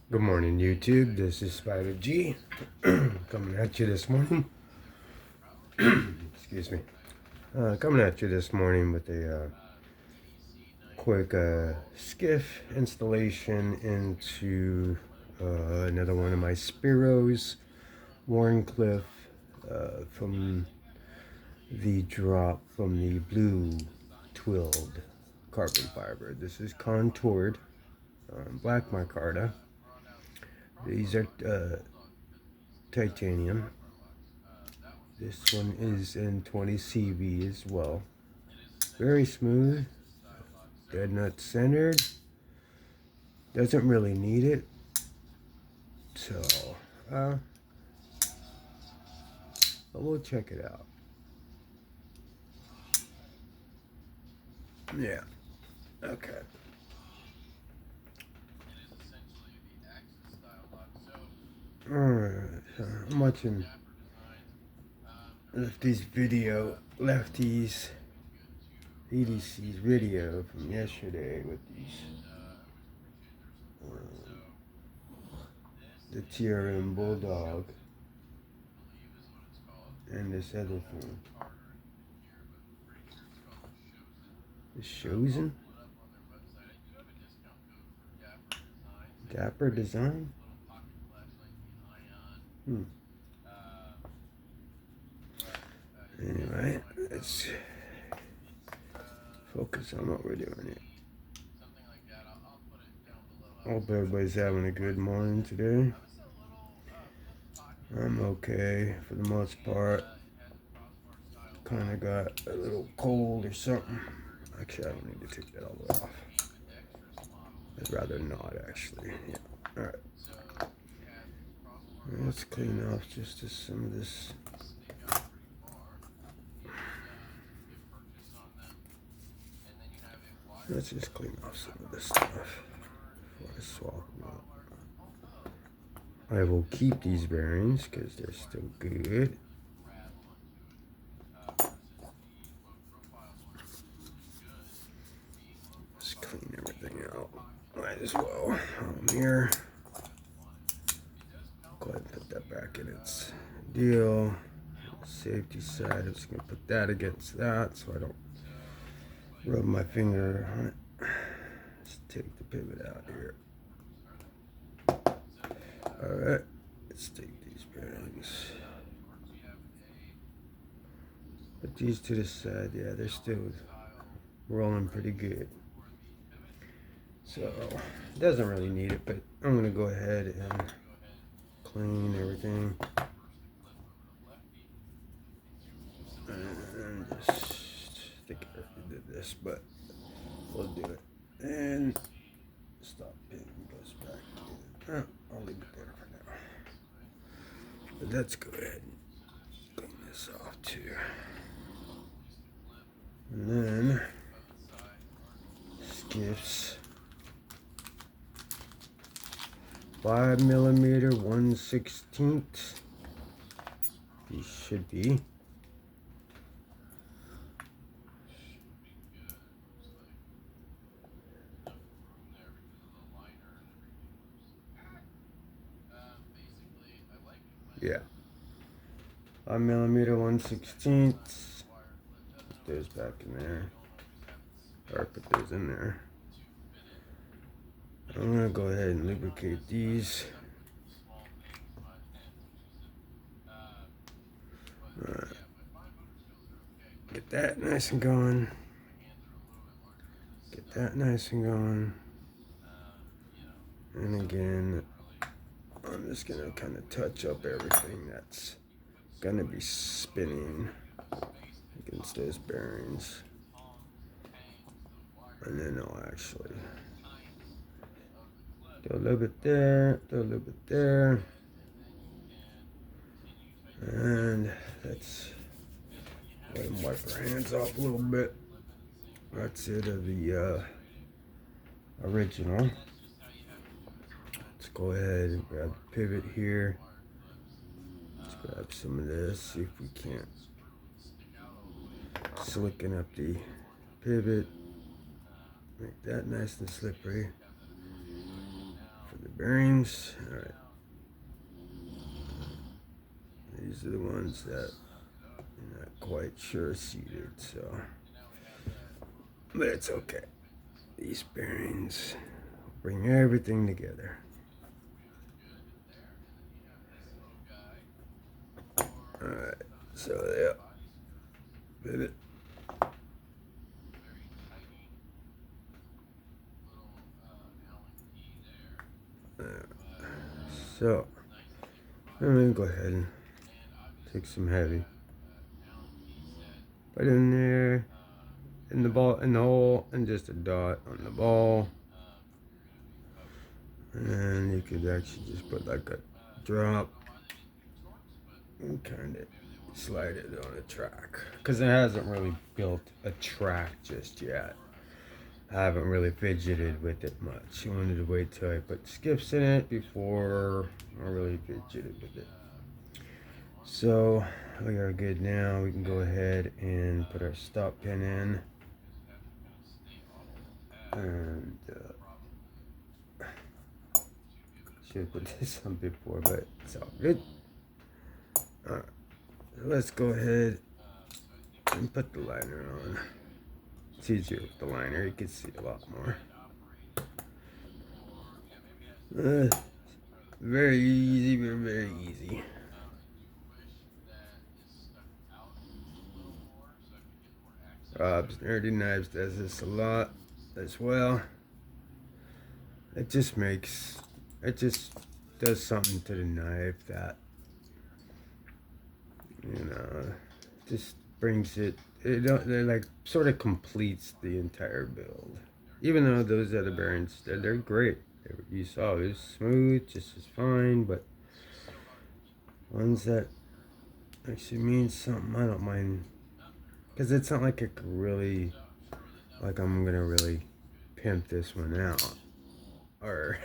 Good morning, YouTube. This is Spiro G coming at you this morning. Excuse me. Coming at you this morning with a quick Skiff installation into another one of my Spiros, Warnny from the drop from the blue twilled carbon fiber. This is contoured black micarta. These are titanium. This one is in 20 CV as well. Very smooth, dead nut centered. Doesn't really need it. So, but we'll check it out. Yeah. Okay. Alright. I'm watching Lefty's video. Lefty's EDC's video from yesterday with these. The TRM Bulldog. And this other thing. The Chosen? Dapper Design? Anyway, let's focus on what we're doing here. Hope everybody's having a good morning today. I'm okay for the most part. Kind of got a little cold or something. Actually, I don't need to take that all the way off. I'd rather not, actually. Yeah. Alright. Let's clean off just some of this. Let's just clean off some of this stuff before I swap them out. I will keep these bearings because they're still good. Let's clean everything out. Might as well. Here. Go ahead and put that back in its deal. Safety side, I'm just going to put that against that so I don't rub my finger on it. Let's take the pivot out here. Alright, let's take these bearings. Put these to the side. Yeah, they're still rolling pretty good. So, it doesn't really need it, but I'm going to go ahead and clean everything. And just think I already did this, but we'll do it. And stop pin goes back. I'll leave it there for now. But let's go ahead and clean this off too. And then Skiff's 5mm 1/16. These should be. Yeah. 5mm 1/16. Put those back in there. Or put those in there. I'm gonna go ahead and lubricate these. Alright. Get that nice and going. Get that nice and going. And again, I'm just gonna kind of touch up everything that's gonna be spinning against those bearings. And then I'll actually do a little bit there, do a little bit there. And let's go ahead and wipe our hands off a little bit. That's it of the original. Let's go ahead and grab the pivot here. Let's grab some of this, see if we can't slicken up the pivot. Make that nice and slippery for the bearings. All right. These are the ones that I'm not quite sure seated, so. But it's okay. These bearings bring everything together. Alright, so yeah. Pivot. So, I'm gonna go ahead and take some heavy. Put in there, in the ball, in the hole, and just a dot on the ball. And you could actually just put like a drop and kind of slide it on a track. Because it hasn't really built a track just yet. I haven't really fidgeted with it much. I wanted to wait till I put skiffs in it before I really fidgeted with it. So we are good now. We can go ahead and put our stop pin in. And should have put this on before, but it's all good. Alright, so let's go ahead and put the liner on. It's easier with the liner, you can see a lot more. Very easy, very easy. Rob's Nerdy Knives does this a lot as well. It just does something to the knife that, just brings it like sort of completes the entire build. Even though those other bearings, they're great. You saw it was smooth, just as fine, but ones that actually mean something, I don't mind. Because it's not like it could really, like I'm gonna really pimp this one out. Or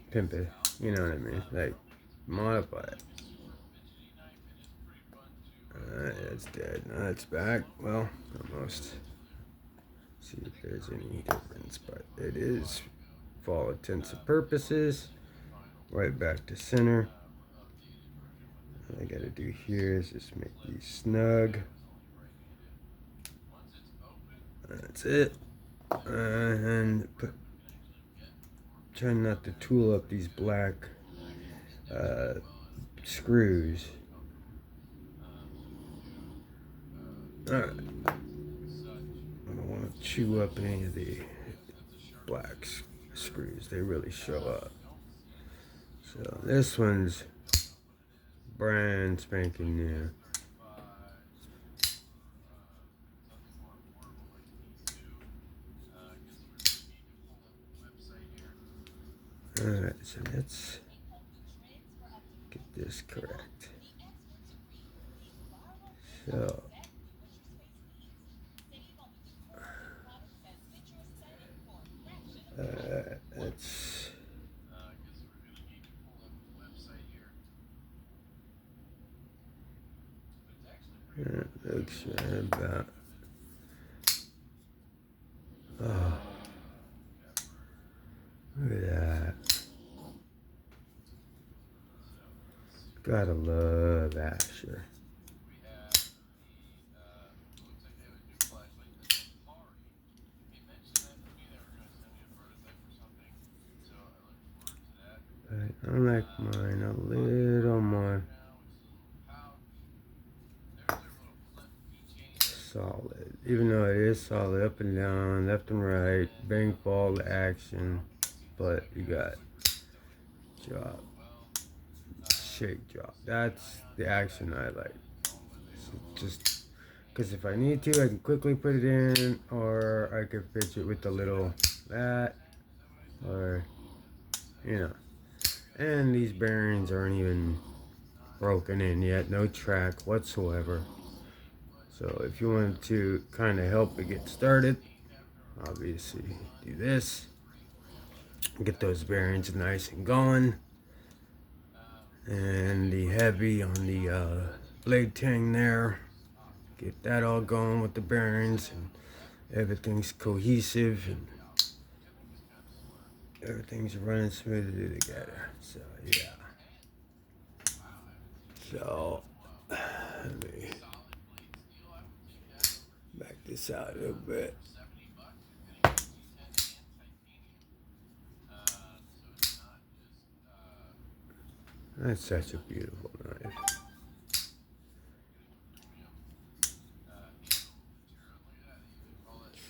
pimp it, you know what I mean? Like, modify it. It's dead. Now it's back. Well, almost. See if there's any difference, but it is, for all intents and purposes, right back to center. All I gotta do here is just make these snug. That's it. And try not to tool up these black screws. Alright. I don't want to chew up any of the black screws. They really show up. So this one's brand spanking new. Alright, so let's get this correct. So let's looks right about. Oh, look at that. Gotta love Asher. But I like mine a little more solid. Even though it is solid up and down, left and right, bang ball action, but you got drop, shake drop. That's the action I like. So just because if I need to, I can quickly put it in, or I can pitch it with the little that, or And these bearings aren't even broken in yet, no track whatsoever. So if you wanted to kind of help it get started, obviously do this. Get those bearings nice and going. And the heavy on the blade tang there. Get that all going with the bearings and everything's cohesive and everything's running smoothly together. So yeah. So let me back this out a little bit. That's such a beautiful knife.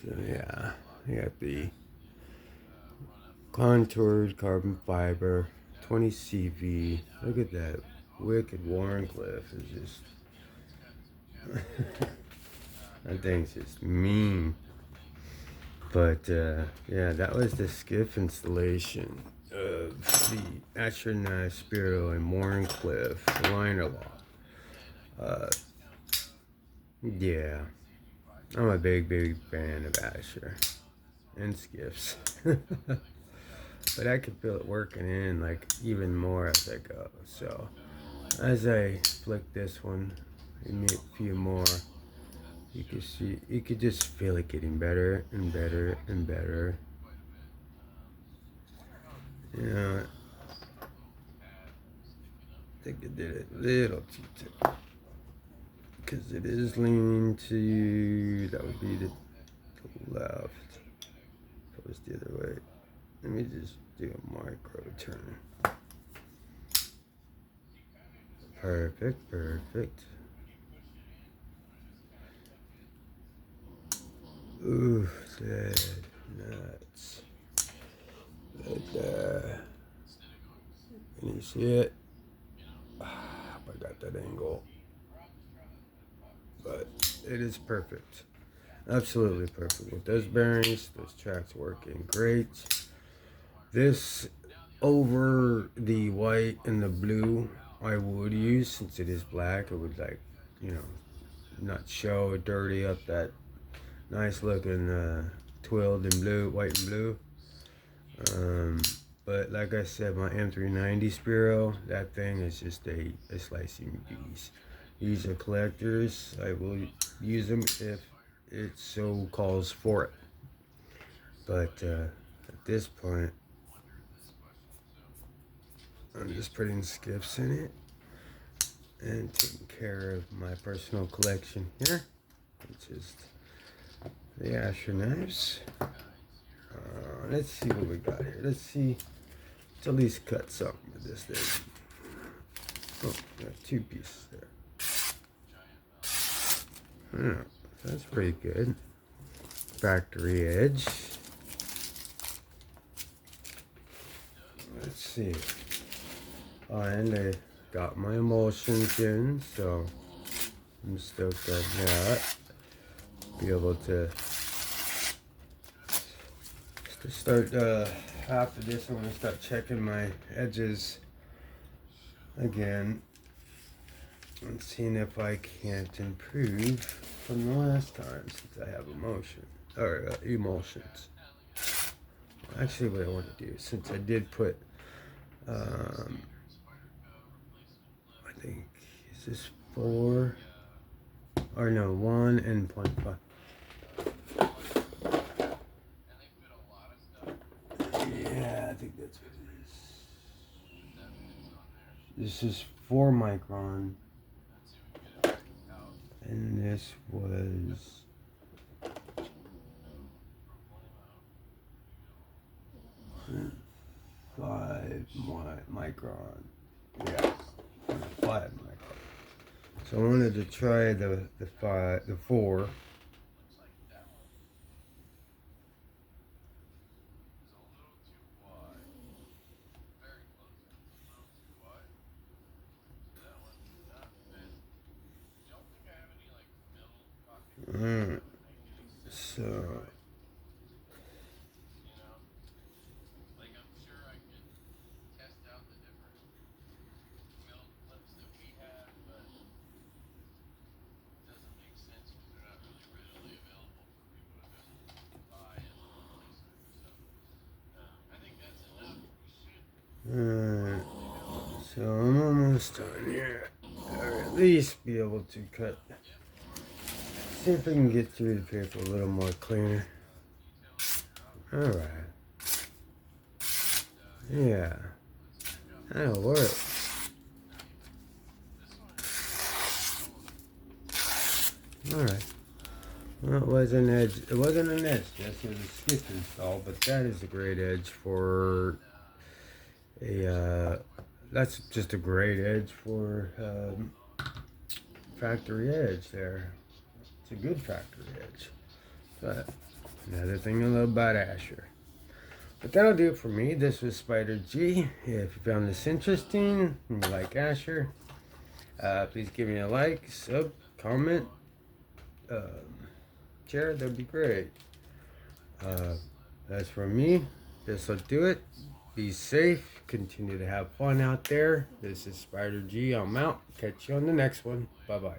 So yeah, you got the contoured carbon fiber, 20 CV. Look at that wicked Warncliffe is just. That thing's just mean. But yeah, that was the Skiff installation of the Astronaut Spiro and Warncliffe liner lock. Yeah, I'm a big fan of Asher and Skiffs. But I can feel it working in like even more as I go. So as I flick this one, and a few more, you can see, you could just feel it getting better and better and better. You know, I think I did it a little too tight because it is leaning to, that would be the left. If it was the other way, let me just do a micro turn. Perfect. Ooh, dead nuts. Right there. Can you see it? I got that angle. But it is perfect. Absolutely perfect. With those bearings, those tracks working great. This over the white and the blue I would use, since it is black. It would, like, you know, not show dirty up that nice looking twilled and blue, white and blue. But like I said, my M390 Spiro, that thing is just a slicing beast. These are collectors. I will use them if it so calls for it. But at this point, I'm just putting skiffs in it and taking care of my personal collection here, which is the Asher knives. Let's see what we got here. Let's see. Let's at least cut something with this thing. Oh, got 2 pieces there. Yeah, that's pretty good. Factory edge. Let's see. Oh, and I got my emulsions in, so I'm stoked on that. Be able to start after this. I'm gonna start checking my edges again and seeing if I can't improve from the last time, since I have emulsions. Actually, what I want to do, since I did put I think, is this 4 or no, 1 and 0.5. Yeah, I think that's what it is. This is 4 micron, and this was 5 micron. Yeah, 5 micron. So I wanted to try the 4. So so I'm almost done here. Or at least be able to cut. See if I can get through the paper a little more cleaner. Alright. Yeah, that'll work. Alright. Well, it was an edge. It wasn't an edge. Yes, it was a skiff install, but that is a great edge for a. That's just a great edge for factory edge there. It's a good factory edge. But another thing I love about Asher. But that'll do it for me. This was Spider G. If you found this interesting and you like Asher, please give me a like, sub, comment, share. That'd be great. That's from me. This will do it. Be safe. Continue to have fun out there. This is Spider G. I'm out. Catch you on the next one. Bye bye.